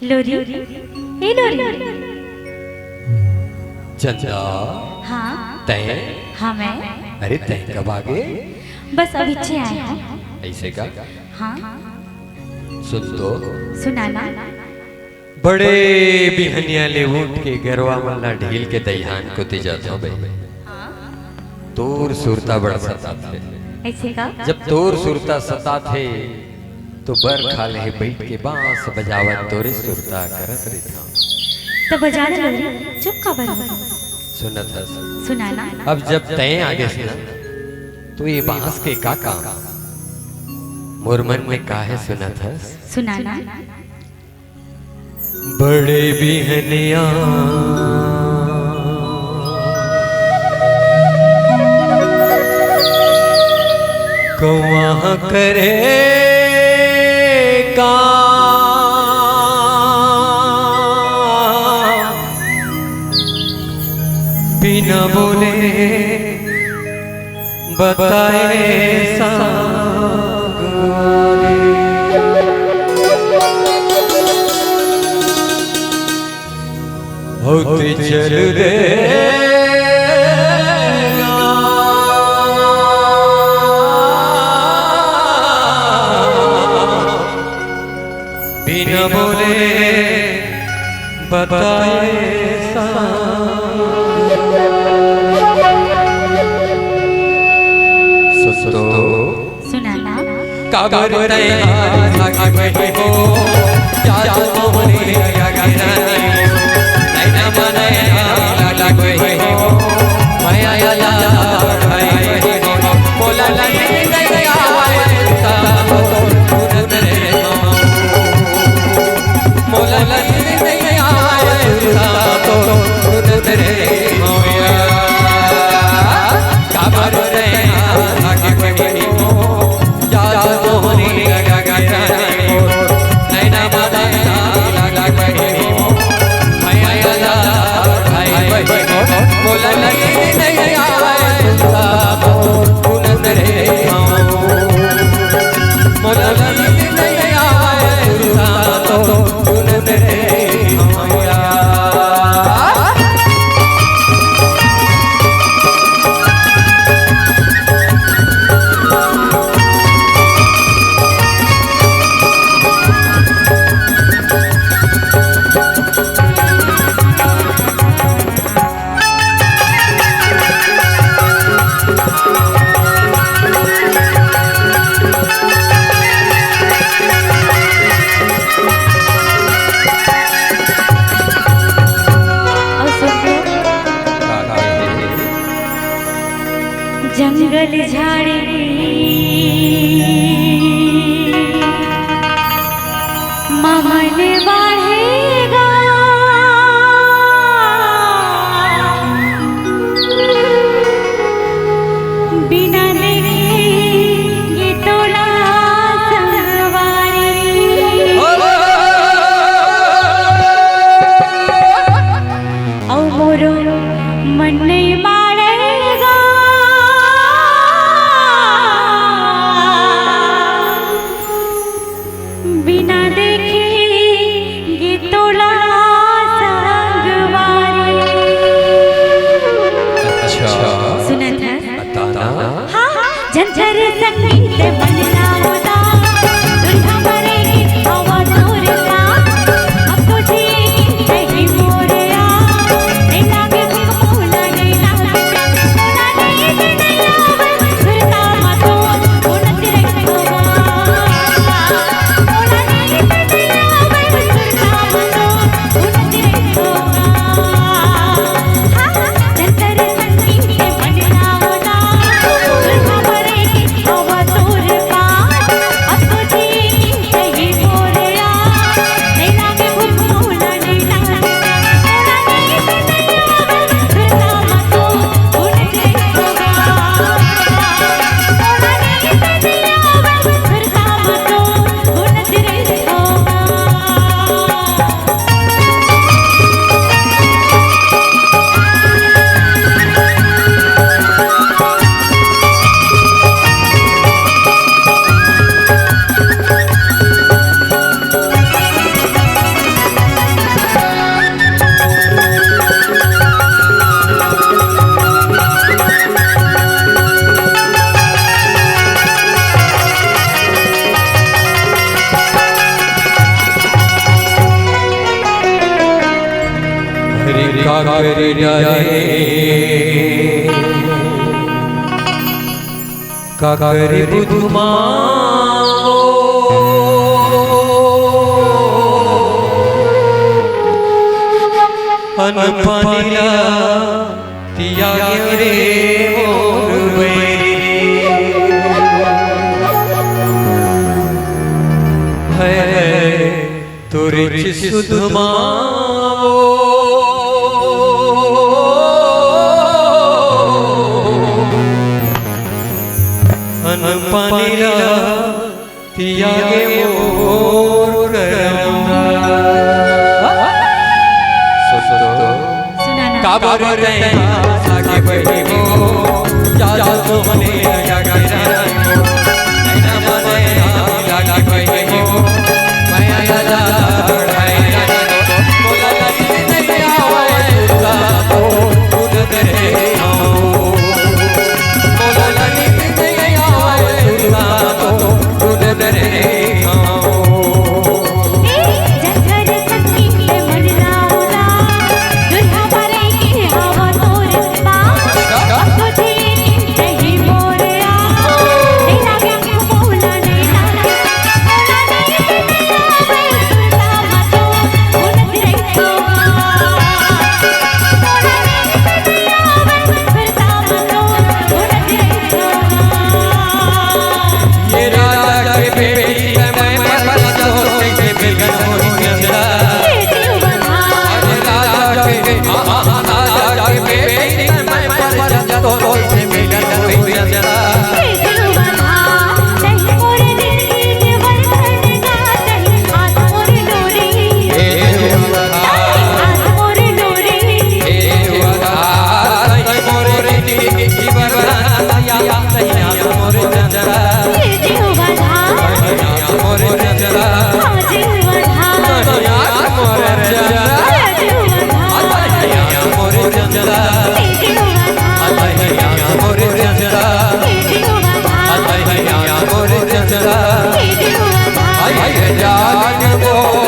लोरी ए लोरी। चंदा। हाँ तय। हाँ मैं। अरे तय कब आ गए? बस अभी चे आए हैं। ऐसे का? हाँ सुन तो। सुनाना। बड़े बिहनिया ले उठ के गरवा मल्ला ढील के दईहान को तेजा था भाई। तोर सुरता बड़ा सता थे। ऐसे का? जब तोर सुरता सता थे तो बर खाले बैठ के बांस बजावत तोरे सुरता करत रहता। तो बजा दे लोरी, चुप का बन। सुनत हस। सुनाना। अब जब तय आगे सुना तो ये बांस के का काम मोर मन में काहे सुनत हस? सुनाना। बड़े बिहनिया कौआ करे का बिना बोले बताए होते चल रे बिना बोले बताए सुनाना। काबर तय आगे हो जा मोहनी गगन नैना मने लागो हो माया ला भाई हो बोला लगे नहीं आए ता तूने तेरे मोला लगे नहीं आए ता तूने तेरे मोया काबर तय आगे हो जा मोहनी गगन नैना मने लागो हो बोला लगे नहीं आए तूने तेरे बोला लगे नहीं आए तूने तेरे जंगल झाड़ी मामन बढ़ेगा बिना देखे ये तोला संगवारी औ मोरो मन नहीं मारेगा बिना देखे ये तोला संगवारी। अच्छा सुनत है? बताना। हाँ झंझर संगीत बनना होता दुल्हा मरेगी हवा तोर का अब तो जिएगी कहीं मोरिया नहीं लागे मोला नहीं लागे मोला नहीं आवे सुरता मतो उनत रखवा मोला नहीं आवे सुरता मतो उनत रखवा। हाँ झंझर संगीत बनना होता दुल्हा मरेगी हवा तोर काकरी डाले काकरी बुधमा अनपानीला तिया रे तोरे सुधमा अनपानीला तिया मोर काबर रे सागे बड़ी हो जा तो मने जागा रे नैना मने लागा बड़ी हो माया ला ढाई बोला लगी नहीं आवे तुला तो खुद करे बोला लगी नहीं आवे तुला तो खुद करे जान